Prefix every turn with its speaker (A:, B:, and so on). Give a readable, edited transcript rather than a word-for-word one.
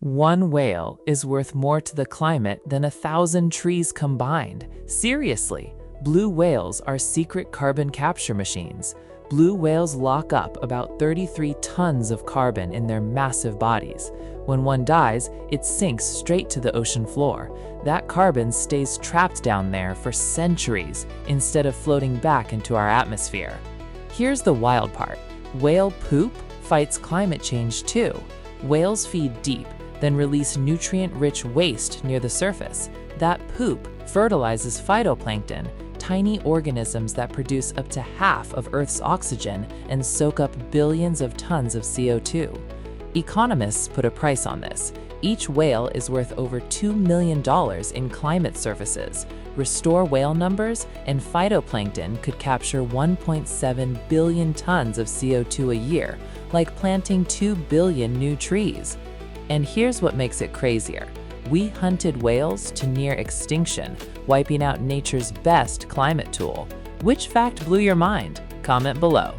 A: One whale is worth more to the climate than 1,000 trees combined. Seriously, blue whales are secret carbon capture machines. Blue whales lock up about 33 tons of carbon in their massive bodies. When one dies, it sinks straight to the ocean floor. That carbon stays trapped down there for centuries instead of floating back into our atmosphere. Here's the wild part. Whale poop fights climate change too. Whales feed deep, then release nutrient-rich waste near the surface. That poop fertilizes phytoplankton, tiny organisms that produce up to half of Earth's oxygen and soak up billions of tons of CO2. Economists put a price on this. Each whale is worth over $2 million in climate services. Restore whale numbers, and phytoplankton could capture 1.7 billion tons of CO2 a year, like planting 2 billion new trees. And here's what makes it crazier. We hunted whales to near extinction, wiping out nature's best climate tool. Which fact blew your mind? Comment below.